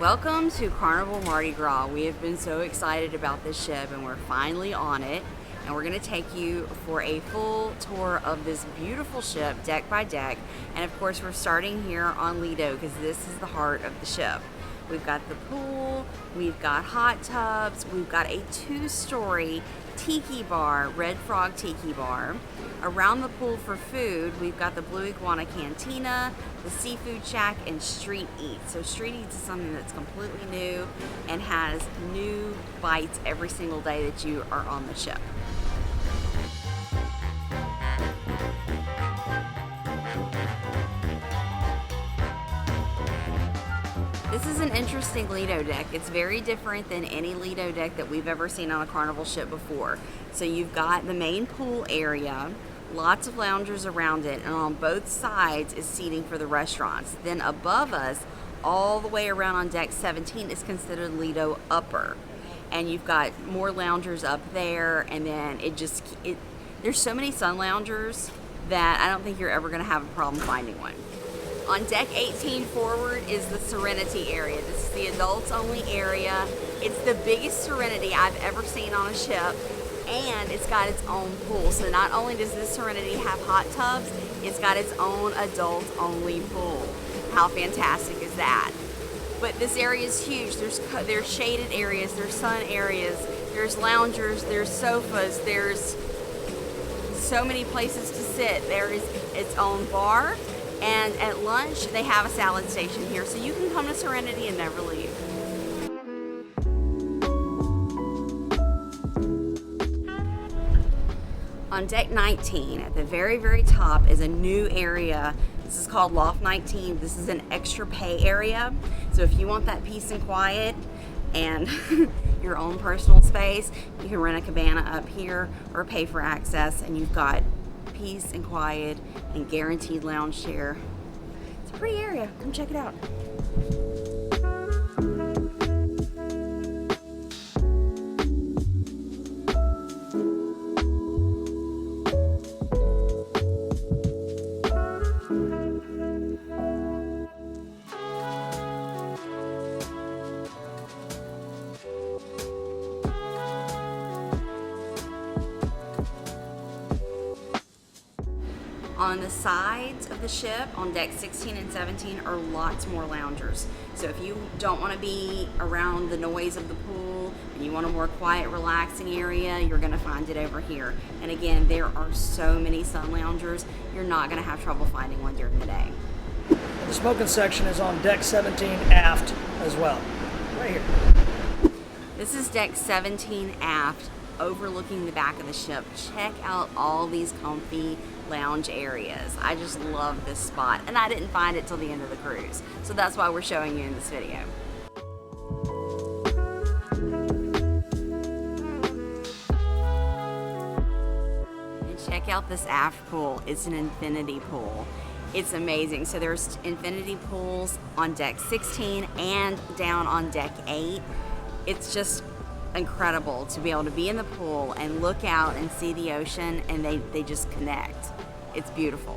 Welcome to Carnival Mardi Gras. We have been so excited about this ship and we're finally on it. And we're going to take you for a full tour of this beautiful ship, deck by deck. And of course, we're starting here on Lido because this is the heart of the ship. We've got the pool, we've got hot tubs, we've got a 2-story tiki bar, Red Frog Tiki Bar. Around the pool for food, we've got the Blue Iguana Cantina, the Seafood Shack, and Street Eats. So Street Eats is something that's completely new and has new bites every single day that you are on the ship. This is an interesting Lido deck. It's very different than any Lido deck that we've ever seen on a Carnival ship before. So you've got the main pool area, lots of loungers around it, and on both sides is seating for the restaurants. Then above us, all the way around on deck 17 is considered Lido Upper. And you've got more loungers up there, and then there's so many sun loungers that I don't think you're ever gonna have a problem finding one. On deck 18 forward is the Serenity area. This is the adults only area. It's the biggest Serenity I've ever seen on a ship, and it's got its own pool. So not only does this Serenity have hot tubs, it's got its own adult only pool. How fantastic is that? But this area is huge. There's shaded areas, there's sun areas, there's loungers, there's sofas, there's so many places to sit. There is its own bar. And at lunch, they have a salad station here, so you can come to Serenity and never leave. On deck 19, at the very, very top, is a new area. This is called Loft 19. This is an extra pay area. So if you want that peace and quiet and your own personal space, you can rent a cabana up here or pay for access, and you've got peace and quiet and guaranteed lounge chair. It's a pretty area. Come check it out. On the sides of the ship, on deck 16 and 17, are lots more loungers. So if you don't want to be around the noise of the pool and you want a more quiet, relaxing area, you're going to find it over here. And again, there are so many sun loungers, you're not going to have trouble finding one during the day. The smoking section is on deck 17 aft as well, right here. This is deck 17 aft, overlooking the back of the ship. Check out all these comfy lounge areas. I just love this spot, and I didn't find it till the end of the cruise, so that's why we're showing you in this video. And check out this aft pool. It's an infinity pool. It's amazing. So there's infinity pools on deck 16 and down on deck 8. It's just incredible to be able to be in the pool and look out and see the ocean, and they just connect. It's beautiful.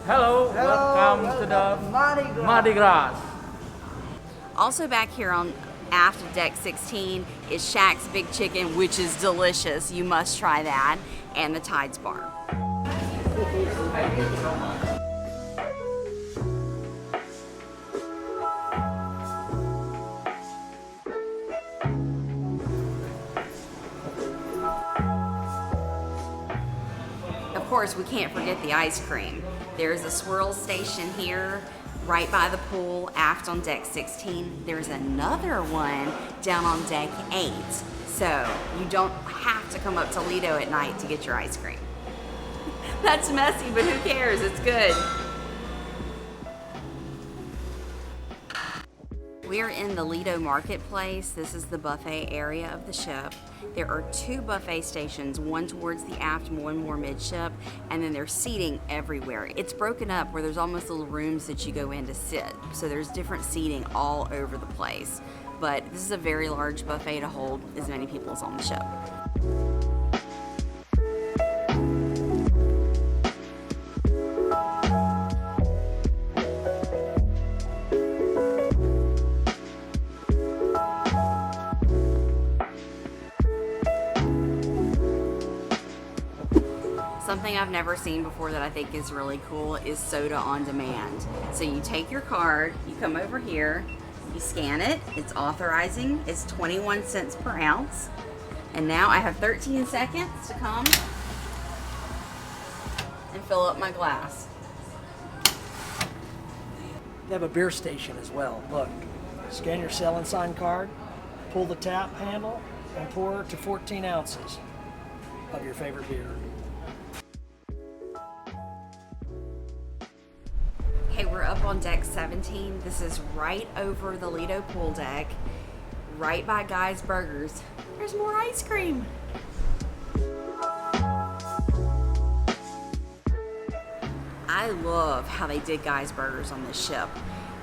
Hello, welcome to the Mardi Gras. Also back here on aft of deck 16 is Shaq's Big Chicken, which is delicious. You must try that, and the Tides Bar. Of course, we can't forget the ice cream. There's a swirl station here right by the pool aft on deck 16. There's another one down on deck 8. So you don't have to come up to Lido at night to get your ice cream. That's messy, but who cares? It's good. We're in the Lido Marketplace. This is the buffet area of the ship. There are 2 buffet stations, one towards the aft and one more midship, and then there's seating everywhere. It's broken up where there's almost little rooms that you go in to sit. So there's different seating all over the place. But this is a very large buffet to hold as many people as on the ship. Something I've never seen before that I think is really cool is soda on demand. So you take your card, you come over here, you scan it, it's authorizing, it's 21 cents per ounce. And now I have 13 seconds to come and fill up my glass. They have a beer station as well. Look, scan your sell and sign card, pull the tap handle, and pour to 14 ounces of your favorite beer. Okay, we're up on deck 17. This is right over the Lido pool deck, right by Guy's Burgers. There's more ice cream. I love how they did Guy's Burgers on this ship.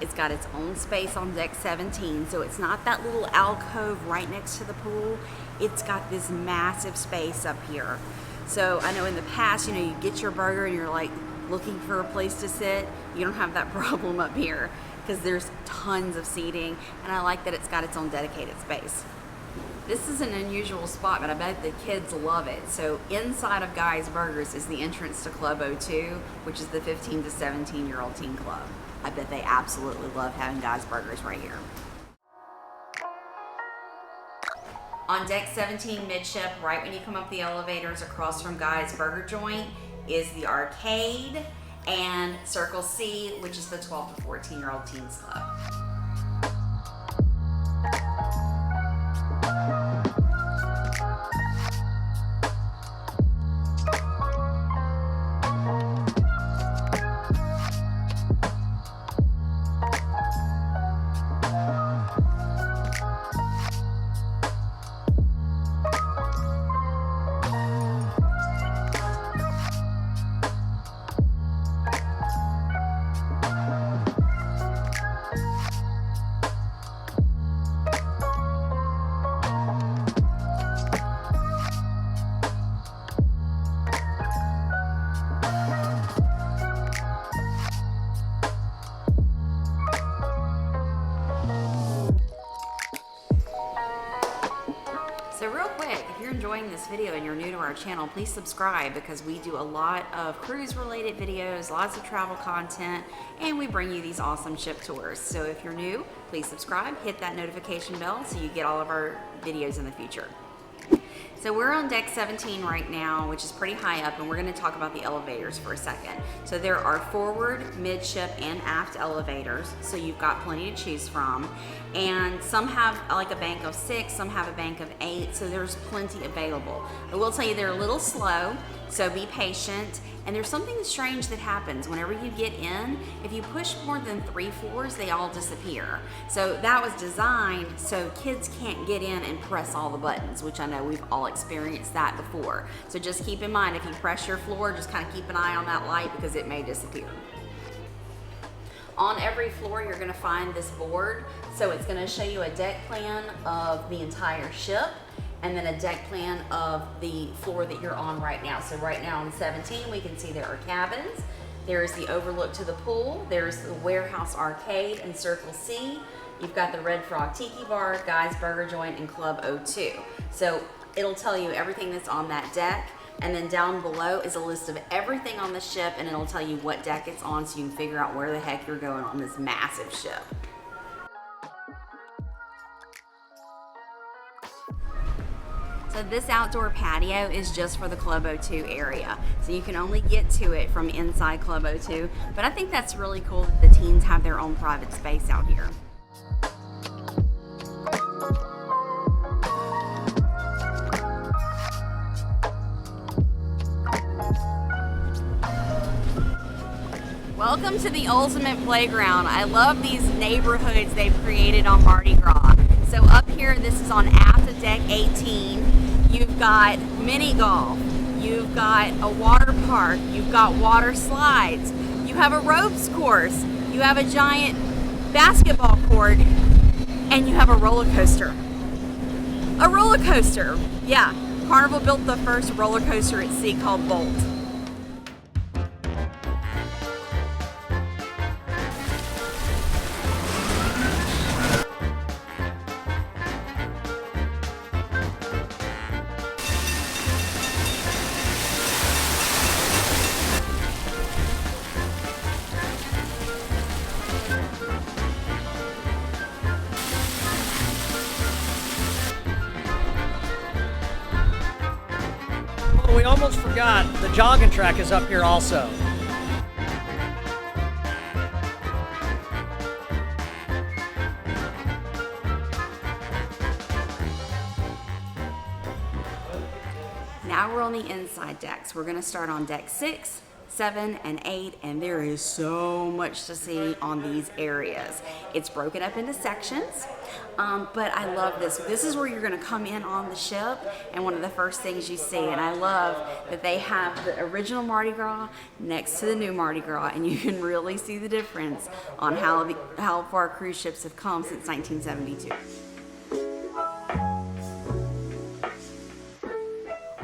It's got its own space on deck 17, so it's not that little alcove right next to the pool. It's got this massive space up here. So I know in the past, you know, you get your burger and you're like looking for a place to sit. You don't have that problem up here because there's tons of seating, and I like that it's got its own dedicated space. This is an unusual spot, but I bet the kids love it. So inside of Guy's Burgers is the entrance to Club 02, which is the 15 to 17-year-old teen club. I bet they absolutely love having Guy's Burgers right here. On deck 17 midship, right when you come up the elevators across from Guy's Burger Joint, is the arcade and Circle C, which is the 12 to 14-year-old teens club. So real quick, if you're enjoying this video and you're new to our channel, please subscribe because we do a lot of cruise related videos, lots of travel content, and we bring you these awesome ship tours. So if you're new, please subscribe, hit that notification bell so you get all of our videos in the future. So we're on deck 17 right now, which is pretty high up, and we're going to talk about the elevators for a second. So there are forward, midship, and aft elevators, so you've got plenty to choose from. And some have like a bank of 6, some have a bank of 8, so there's plenty available. I will tell you they're a little slow, so be patient. And there's something strange that happens whenever you get in. If you push more than 3 floors, they all disappear. So that was designed so kids can't get in and press all the buttons, which I know we've all experienced that before. So just keep in mind, if you press your floor, just kind of keep an eye on that light because it may disappear. On every floor, you're going to find this board. So it's going to show you a deck plan of the entire ship, and then a deck plan of the floor that you're on right now. So right now on 17, we can see there are cabins. There's the overlook to the pool. There's the warehouse arcade and Circle C. You've got the Red Frog Tiki Bar, Guy's Burger Joint, and Club 02. So it'll tell you everything that's on that deck. And then down below is a list of everything on the ship, and it'll tell you what deck it's on so you can figure out where the heck you're going on this massive ship. So this outdoor patio is just for the Club 02 area. So you can only get to it from inside Club 02. But I think that's really cool that the teens have their own private space out here. Welcome to the ultimate playground. I love these neighborhoods they've created on Mardi Gras. So up here, this is on aft of deck 18. You've got mini golf, you've got a water park, you've got water slides, you have a ropes course, you have a giant basketball court, and you have a roller coaster. A roller coaster, yeah. Carnival built the first roller coaster at sea called Bolt. forgot, the jogging track is up here also. Now we're on the inside decks. We're gonna start on deck 6, 7, and 8, and there is so much to see on these areas. It's broken up into sections, but I love this. This is where you're gonna come in on the ship, and one of the first things you see, and I love that they have the original Mardi Gras next to the new Mardi Gras, and you can really see the difference on how far cruise ships have come since 1972.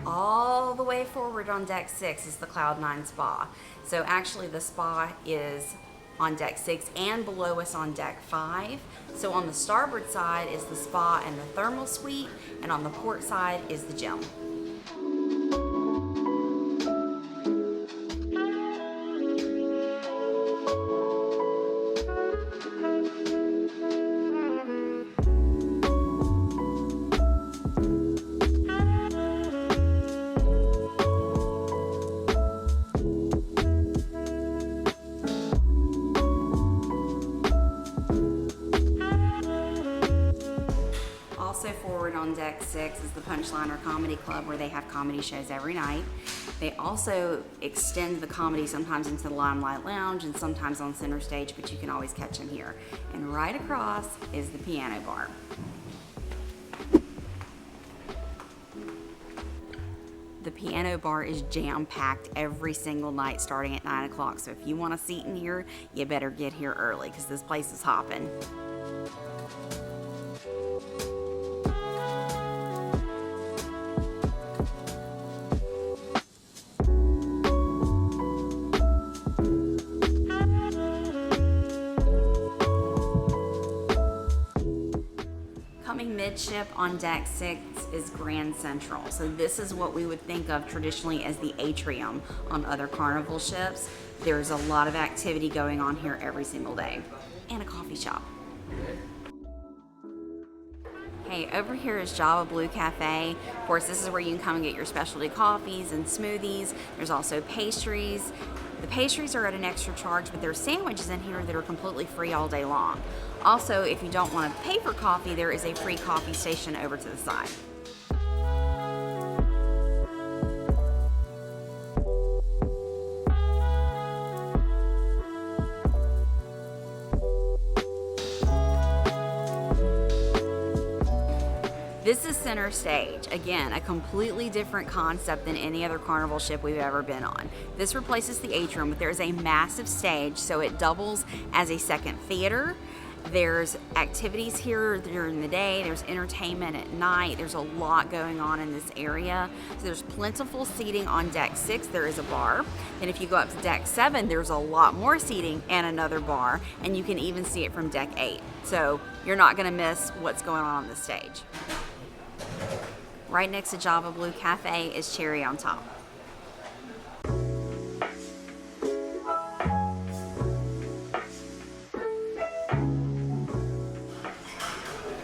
All the way forward on deck 6 is the Cloud9 Spa. So actually the spa is on deck 6 and below us on deck 5. So on the starboard side is the spa and the thermal suite, and on the port side is the gym. Also forward on deck 6 is the Punchliner Comedy Club, where they have comedy shows every night. They also extend the comedy sometimes into the Limelight Lounge and sometimes on center stage, but you can always catch them here. And right across is the Piano Bar. The Piano Bar is jam-packed every single night starting at 9 o'clock. So if you want a seat in here, you better get here early because this place is hopping. Coming midship on deck 6 is Grand Central. So this is what we would think of traditionally as the atrium on other Carnival ships. There's a lot of activity going on here every single day. And a coffee shop. Hey, over here is Java Blue Cafe. Of course, this is where you can come and get your specialty coffees and smoothies. There's also pastries. The pastries are at an extra charge, but there's sandwiches in here that are completely free all day long. Also, if you don't want to pay for coffee, there is a free coffee station over to the side. This is center stage. Again, a completely different concept than any other Carnival ship we've ever been on. This replaces the atrium, but there's a massive stage, so it doubles as a second theater. There's activities here during the day, there's entertainment at night, there's a lot going on in this area. So there's plentiful seating on deck 6, there is a bar. And if you go up to deck 7, there's a lot more seating and another bar, and you can even see it from deck 8. So you're not gonna miss what's going on the stage. Right next to Java Blue Cafe is Cherry on Top.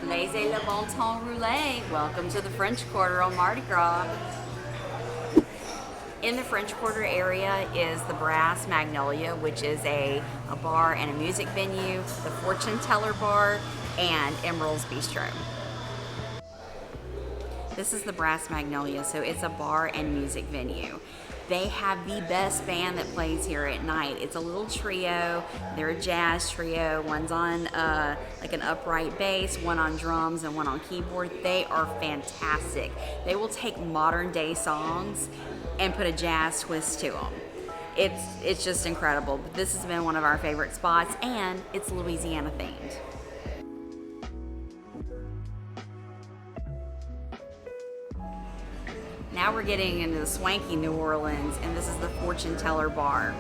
Laissez le bon temps rouler. Welcome to the French Quarter on Mardi Gras. In the French Quarter area is the Brass Magnolia, which is a bar and a music venue, the Fortune Teller Bar, and Emerald's Bistro. This is the Brass Magnolia, so it's a bar and music venue. They have the best band that plays here at night. It's a little trio. They're a jazz trio. One's on like an upright bass, one on drums, and one on keyboard. They are fantastic. They will take modern day songs and put a jazz twist to them. It's just incredible. But this has been one of our favorite spots, and it's Louisiana themed. Now we're getting into the swanky New Orleans, and this is the Fortune Teller Bar.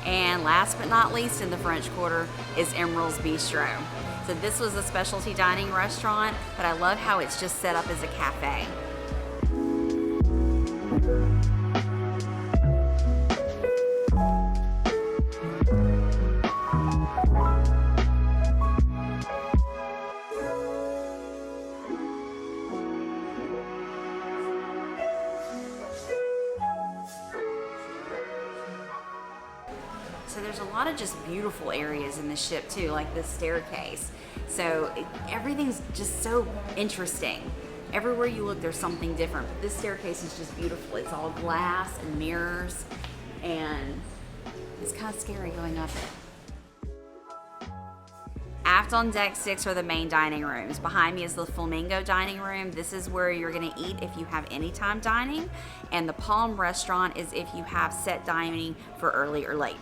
And last but not least in the French Quarter is Emerald's Bistro. So this was a specialty dining restaurant, but I love how it's just set up as a cafe. So there's a lot of just beautiful areas in the ship too, like this staircase. So everything's just so interesting. Everywhere you look, there's something different. But this staircase is just beautiful. It's all glass and mirrors, and it's kind of scary going up it. Aft on deck 6 are the main dining rooms. Behind me is the Flamingo dining room. This is where you're gonna eat if you have anytime dining. And the Palm restaurant is if you have set dining for early or late.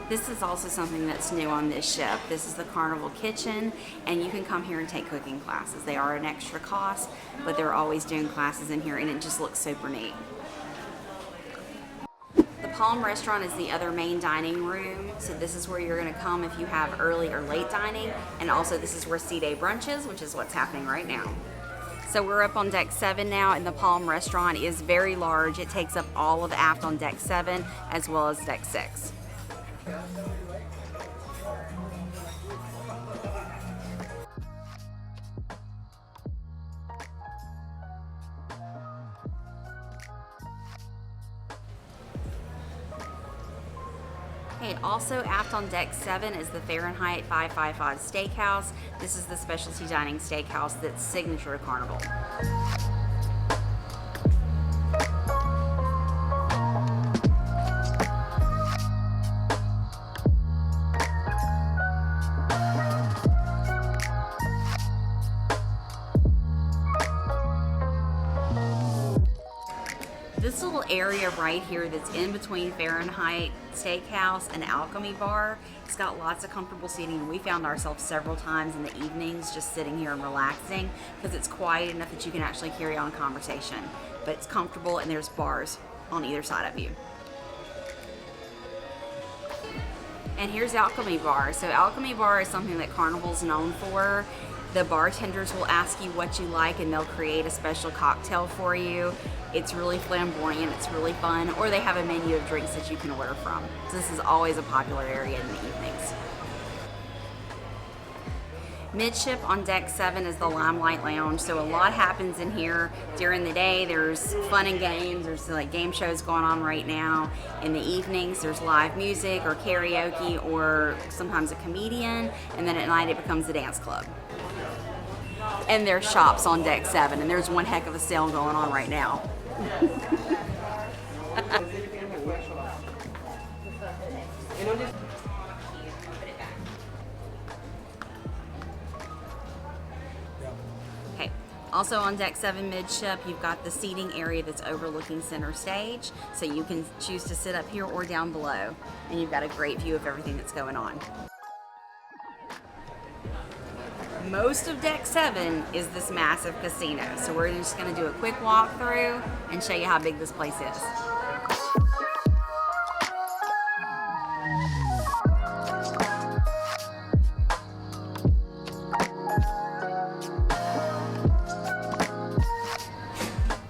This is also something that's new on this ship. This is the Carnival Kitchen, and you can come here and take cooking classes. They are an extra cost, but they're always doing classes in here, and it just looks super neat. The Palm restaurant is the other main dining room, so this is where you're gonna come if you have early or late dining, and also this is where C-Day brunch is, which is what's happening right now. So we're up on deck 7 now, and the Palm restaurant is very large. It takes up all of aft on deck 7 as well as deck 6. Okay, also aft on deck 7 is the Fahrenheit 555 Steakhouse. This is the specialty dining steakhouse that's signature to Carnival. This little area right here that's in between Fahrenheit Steakhouse and Alchemy Bar, it's got lots of comfortable seating. We found ourselves several times in the evenings just sitting here and relaxing because it's quiet enough that you can actually carry on conversation. But it's comfortable, and there's bars on either side of you. And here's Alchemy Bar. So Alchemy Bar is something that Carnival's known for. The bartenders will ask you what you like, and they'll create a special cocktail for you. It's really flamboyant, it's really fun, or they have a menu of drinks that you can order from. So this is always a popular area in the evenings. Midship on deck 7 is the Limelight Lounge. So a lot happens in here during the day. There's fun and games. There's like game shows going on right now. In the evenings, there's live music or karaoke or sometimes a comedian. And then at night, it becomes a dance club. And there's shops on deck 7, and there's one heck of a sale going on right now. Okay, also on deck 7 midship, you've got the seating area that's overlooking center stage, so you can choose to sit up here or down below, and you've got a great view of everything that's going on. Most of deck 7 is this massive casino, so we're just going to do a quick walkthrough and show you how big this place is.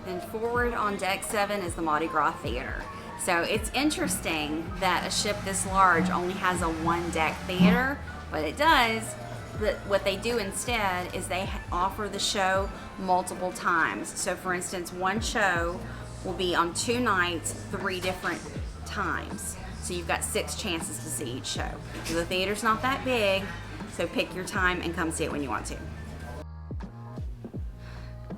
Then forward on deck 7 is the Mardi Gras Theater. So it's interesting that a ship this large only has a one-deck theater, but it does. But what they do instead is they offer the show multiple times. So for instance, one show will be on 2 nights, 3 different times. So you've got 6 chances to see each show. So the theater's not that big, so pick your time and come see it when you want to.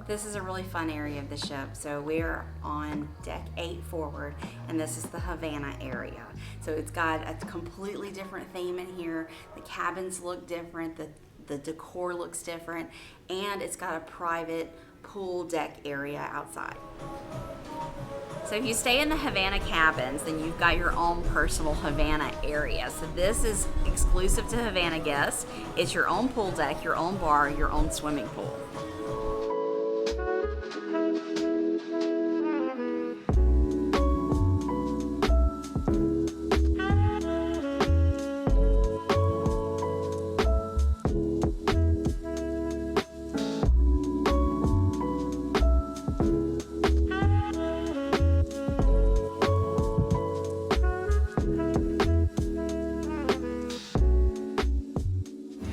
This is a really fun area of the ship. So we're on deck 8 forward, and this is the Havana area. So it's got a completely different theme in here. The cabins look different, the decor looks different, and it's got a private pool deck area outside. So if you stay in the Havana cabins, then you've got your own personal Havana area. So this is exclusive to Havana guests. It's your own pool deck, your own bar, your own swimming pool.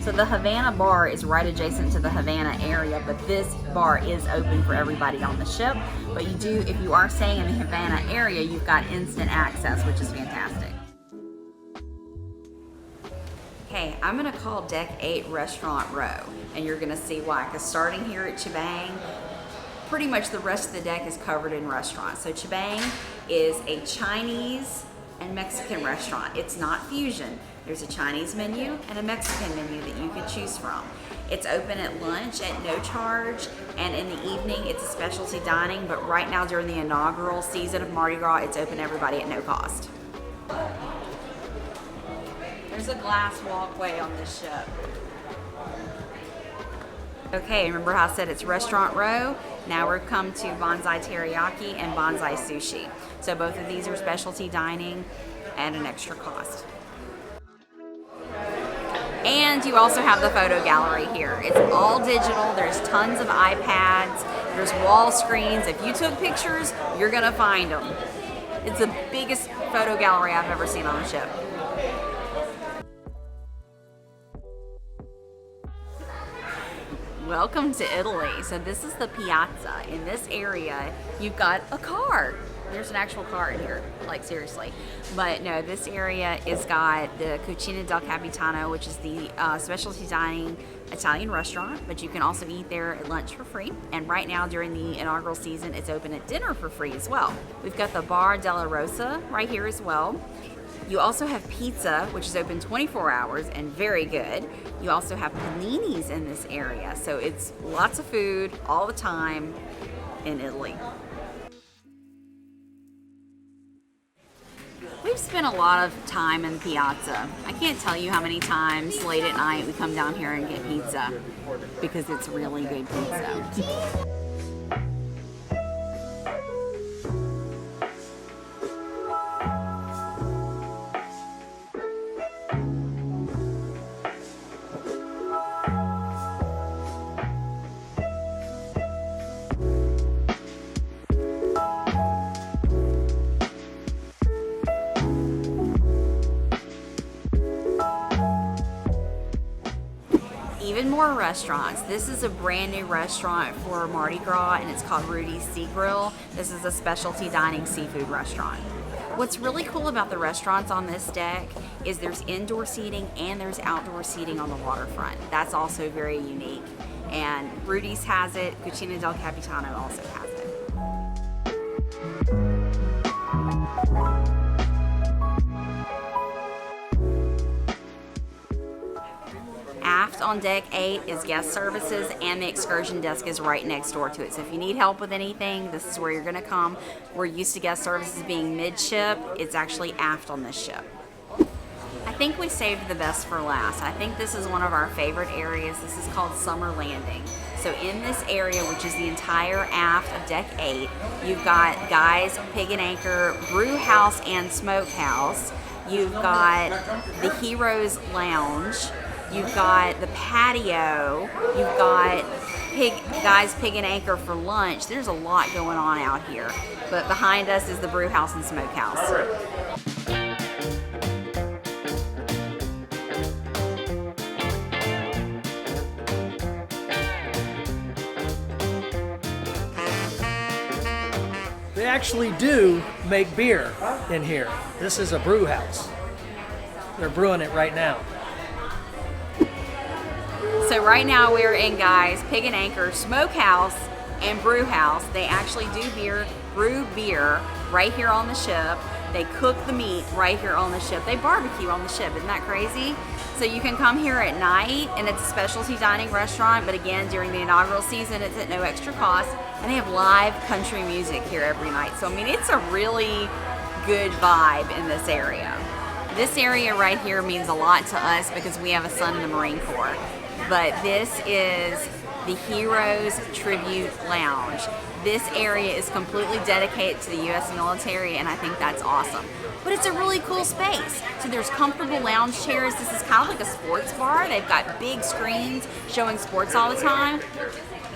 So the Havana bar is right adjacent to the Havana area, but this bar is open for everybody on the ship. But you do, if you are staying in the Havana area, you've got instant access, which is fantastic. Okay, I'm gonna call Deck 8 Restaurant Row, and you're gonna see why. Because starting here at Chibang, pretty much the rest of the deck is covered in restaurants. So Chibang is a Chinese and Mexican restaurant. It's not fusion. There's a Chinese menu and a Mexican menu that you can choose from. It's open at lunch at no charge, and in the evening it's a specialty dining, but right now during the inaugural season of Mardi Gras, it's open to everybody at no cost. There's a glass walkway on this ship. Okay, remember how I said it's Restaurant Row? Now we've come to Bonsai Teriyaki and Bonsai Sushi. So both of these are specialty dining at an extra cost. And you also have the photo gallery here. It's all digital. There's tons of iPads. There's wall screens. If you took pictures, you're gonna find them. It's the biggest photo gallery I've ever seen on a ship. Welcome to Italy. So this is the Piazza. In this area, you've got a car. There's an actual car in here, like seriously. But no, this area has got the Cucina del Capitano, which is the specialty dining Italian restaurant, but you can also eat there at lunch for free. And right now during the inaugural season, it's open at dinner for free as well. We've got the Bar della Rosa right here as well. You also have pizza, which is open 24 hours and very good. You also have paninis in this area. So it's lots of food all the time in Italy. We've spent a lot of time in Piazza. I can't tell you how many times late at night we come down here and get pizza because it's really good pizza. Even more restaurants. This is a brand new restaurant for Mardi Gras, and it's called Rudis Sea Grill. This is a specialty dining seafood restaurant. What's really cool about the restaurants on this deck is there's indoor seating and there's outdoor seating on the waterfront. That's also very unique. And Rudis has it, Cucina del Capitano also has it. Aft on Deck 8 is guest services, and the excursion desk is right next door to it. So if you need help with anything, this is where you're gonna come. We're used to guest services being midship. It's actually aft on this ship. I think we saved the best for last. I think this is one of our favorite areas. This is called Summer Landing. So in this area, which is the entire aft of Deck 8, you've got Guy's Pig and Anchor Brew House and Smokehouse. You've got the Heroes Lounge. You've got the patio. You've got Guy's Pig and Anchor for lunch. There's a lot going on out here. But behind us is the Brew House and Smokehouse. They actually do make beer in here. This is a brew house. They're brewing it right now. So right now we're in Guy's Pig and Anchor Smokehouse and Brew House. They actually do brew beer right here on the ship. They cook the meat right here on the ship. They barbecue on the ship. Isn't that crazy? So you can come here at night, and it's a specialty dining restaurant, but again, during the inaugural season, it's at no extra cost. And they have live country music here every night. So I mean, it's a really good vibe in this area. This area right here means a lot to us because we have a son in the Marine Corps. But this is the Heroes Tribute Lounge. This area is completely dedicated to the U.S. military, and I think that's awesome. But it's a really cool space. So there's comfortable lounge chairs. This is kind of like a sports bar. They've got big screens showing sports all the time,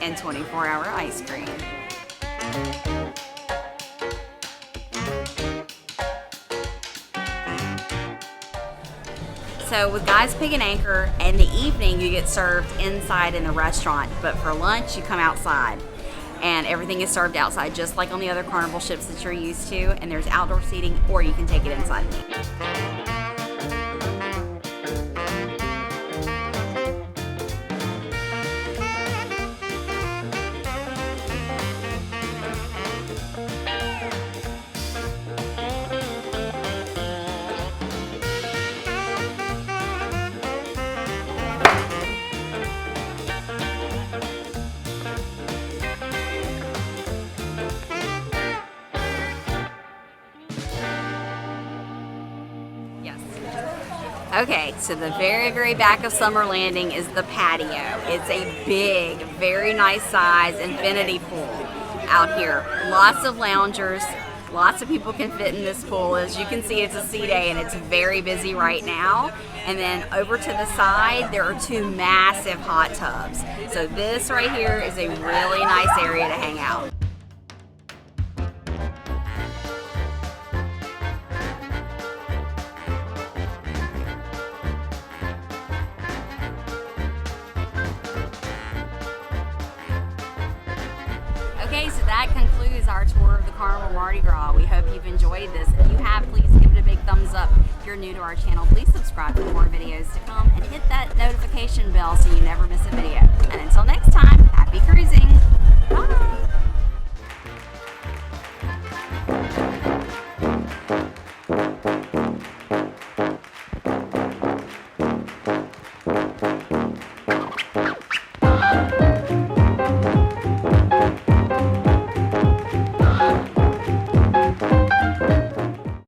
and 24-hour ice cream. So with Guys Pig and Anchor, in the evening you get served inside in the restaurant, but for lunch you come outside. And everything is served outside, just like on the other Carnival ships that you're used to. And there's outdoor seating, or you can take it inside and eat. Okay, so the very, very back of Summer Landing is the patio. It's a big, very nice size infinity pool out here. Lots of loungers, lots of people can fit in this pool. As you can see, it's a sea day and it's very busy right now. And then over to the side, there are 2 massive hot tubs. So this right here is a really nice area to hang out. Okay, so that concludes our tour of the Carnival Mardi Gras. We hope you've enjoyed this. If you have, please give it a big thumbs up. If you're new to our channel, please subscribe for more videos to come and hit that notification bell so you never miss a video. And until next time, happy cruising. Bye.